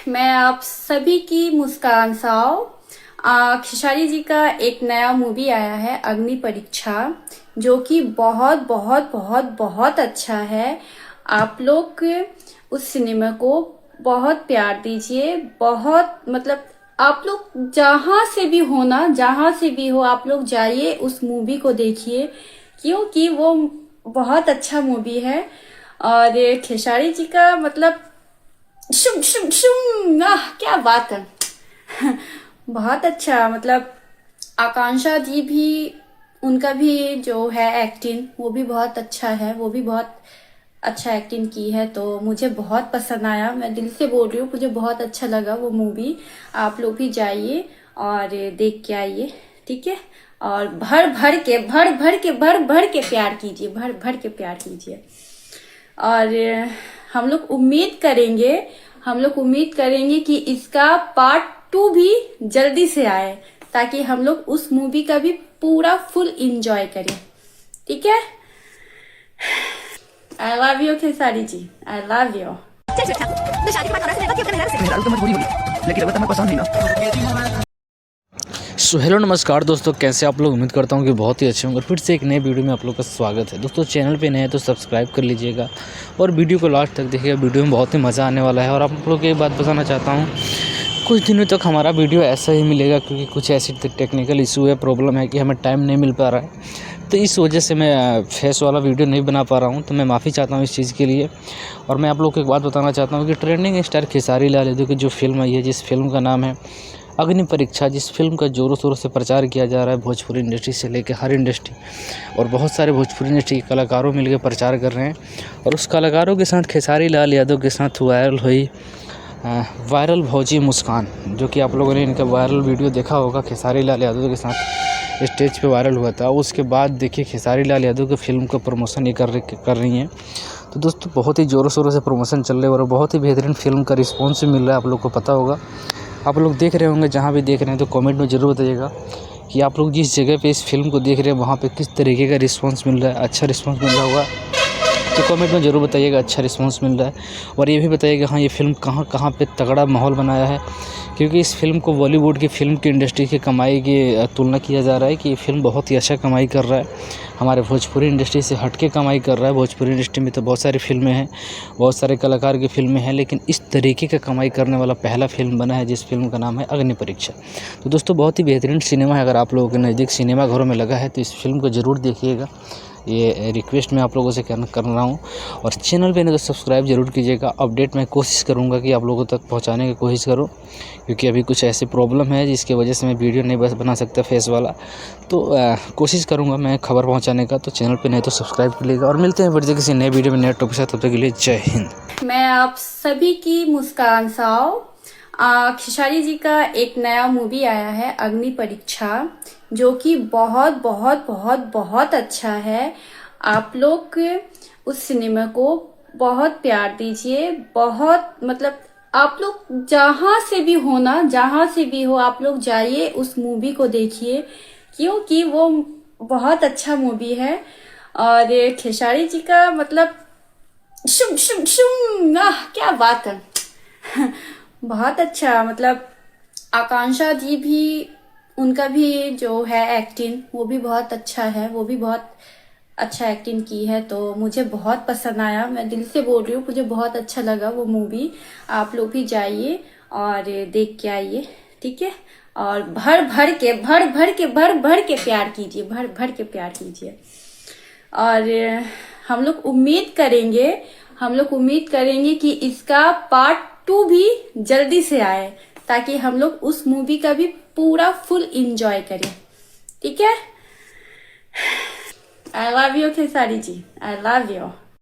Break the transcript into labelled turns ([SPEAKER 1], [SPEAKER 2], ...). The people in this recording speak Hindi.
[SPEAKER 1] मैं आप सभी की मुस्कान साव। खेसारी जी का एक नया मूवी आया है अग्नि परीक्षा, जो कि बहुत बहुत बहुत बहुत अच्छा है। आप लोग उस सिनेमा को बहुत प्यार दीजिए। बहुत मतलब आप लोग जहां से भी हो ना, जहां से भी हो, आप लोग जाइए उस मूवी को देखिए, क्योंकि वो बहुत अच्छा मूवी है। और खेसारी जी का मतलब शुम शुम शुम, क्या बात है। बहुत अच्छा मतलब आकांक्षा जी भी, उनका भी जो है एक्टिंग वो भी बहुत अच्छा है। वो भी बहुत अच्छा एक्टिंग की है, तो मुझे बहुत पसंद आया। मैं दिल से बोल रही हूँ, मुझे बहुत अच्छा लगा वो मूवी। आप लोग भी जाइए और देख के आइए, ठीक है। और भर भर के प्यार कीजिए, भर भर के प्यार कीजिए। और हम लोग उम्मीद करेंगे कि इसका पार्ट 2 भी जल्दी से आए, ताकि हम लोग उस मूवी का भी पूरा फुल एंजॉय करें, ठीक है। I love you Khesari ji, I love you.
[SPEAKER 2] मेहरारू तो मजबूरी होगी, लेकिन अगर तुम्हें पसंद नहीं ना।
[SPEAKER 3] सो हेलो नमस्कार दोस्तों, कैसे आप लोग। उम्मीद करता हूँ कि बहुत ही अच्छे होंगे। फिर से एक नए वीडियो में आप लोग का स्वागत है। दोस्तों चैनल पे नए हैं तो सब्सक्राइब कर लीजिएगा और वीडियो को लास्ट तक देखिएगा। वीडियो में बहुत ही मज़ा आने वाला है। और आप लोग को एक बात बताना चाहता हूँ, कुछ दिनों तक हमारा वीडियो ऐसा ही मिलेगा, क्योंकि कुछ ऐसी टेक्निकल इशू है, प्रॉब्लम है कि हमें टाइम नहीं मिल पा रहा है। तो इस वजह से मैं फेस वाला वीडियो नहीं बना पा रहा हूँ, तो मैं माफ़ी चाहता हूँ इस चीज़ के लिए। और मैं आप लोग को एक बात बताना चाहता हूँ कि ट्रेंडिंग स्टार खेसारी लाल यादव की जो फिल्म आई है, जिस फिल्म का नाम है अग्नि परीक्षा, जिस फिल्म का ज़ोरों शोरों से प्रचार किया जा रहा है, भोजपुरी इंडस्ट्री से लेकर हर इंडस्ट्री और बहुत सारे भोजपुरी इंडस्ट्री के कलाकारों मिलकर प्रचार कर रहे हैं। और उस कलाकारों के साथ खेसारी लाल यादव के साथ वायरल भौजी मुस्कान, जो कि आप लोगों ने इनका वायरल वीडियो देखा होगा। खेसारी लाल यादव के साथ स्टेज पे वायरल हुआ था। उसके बाद देखिए खेसारी लाल यादव की फ़िल्म का प्रमोशन ये कर रही हैं। तो दोस्तों बहुत ही ज़ोरों शोरों से प्रमोशन चल रहा है और बहुत ही बेहतरीन फिल्म का रिस्पॉन्स मिल रहा है। आप लोग को पता होगा, आप लोग देख रहे होंगे, जहाँ भी देख रहे हैं तो कमेंट में ज़रूर बताइएगा कि आप लोग जिस जगह पे इस फिल्म को देख रहे हैं वहाँ पे किस तरीके का रिस्पांस मिल रहा है। अच्छा रिस्पांस मिल रहा होगा तो कमेंट में ज़रूर बताइएगा अच्छा रिस्पांस मिल रहा है। और ये भी बताइएगा हाँ, ये फ़िल्म कहाँ कहाँ पे तगड़ा माहौल बनाया है, क्योंकि इस फिल्म को बॉलीवुड की फ़िल्म की इंडस्ट्री की कमाई की तुलना किया जा रहा है कि ये फ़िल्म बहुत ही अच्छा कमाई कर रहा है। हमारे भोजपुरी इंडस्ट्री से हट के कमाई कर रहा है। भोजपुरी इंडस्ट्री में तो बहुत सारी फ़िल्में हैं, बहुत सारे कलाकार की फ़िल्में हैं, लेकिन इस तरीके का कमाई करने वाला पहला फ़िल्म बना है, जिस फिल्म का नाम है अग्नि परीक्षा। तो दोस्तों बहुत ही बेहतरीन सिनेमा है। अगर आप लोगों के नज़दीक सिनेमा घरों में लगा है तो इस फिल्म को ज़रूर देखिएगा। ये रिक्वेस्ट मैं आप लोगों से कर रहा हूँ। और चैनल पे नहीं तो सब्सक्राइब जरूर कीजिएगा। अपडेट मैं कोशिश करूँगा कि आप लोगों तक पहुँचाने की कोशिश करूँ, क्योंकि अभी कुछ ऐसी प्रॉब्लम है जिसकी वजह से मैं वीडियो नहीं बस बना सकता फेस वाला। तो कोशिश करूँगा मैं खबर पहुँचाने का। तो चैनल पे नहीं तो सब्सक्राइब कर लीजिएगा और मिलते हैं फिर से किसी नए वीडियो में नए टॉपिक के साथ। तब तक के लिए जय हिंद।
[SPEAKER 1] मैं आप सभी की मुस्कान साव। खेसारी जी का एक नया मूवी आया है अग्नि परीक्षा, जो कि बहुत बहुत बहुत बहुत अच्छा है। आप लोग उस सिनेमा को बहुत प्यार दीजिए। बहुत मतलब आप लोग जहां से भी हो ना, जहां से भी हो, आप लोग जाइए उस मूवी को देखिए, क्योंकि वो बहुत अच्छा मूवी है। और खेसारी जी का मतलब शुम शुम शुम, क्या बात है। बहुत अच्छा मतलब आकांक्षा जी भी, उनका भी जो है एक्टिंग वो भी बहुत अच्छा है। वो भी बहुत अच्छा एक्टिंग की है, तो मुझे बहुत पसंद आया। मैं दिल से बोल रही हूँ, मुझे बहुत अच्छा लगा वो मूवी। आप लोग भी जाइए और देख के आइए, ठीक है। और भर भर के प्यार कीजिए, भर भर के प्यार कीजिए। और हम लोग उम्मीद करेंगे कि इसका पार्ट 2 भी जल्दी से आए, ताकि हम लोग उस मूवी का भी पूरा फुल एंजॉय करें, ठीक है। I love you Khesari ji, I love you.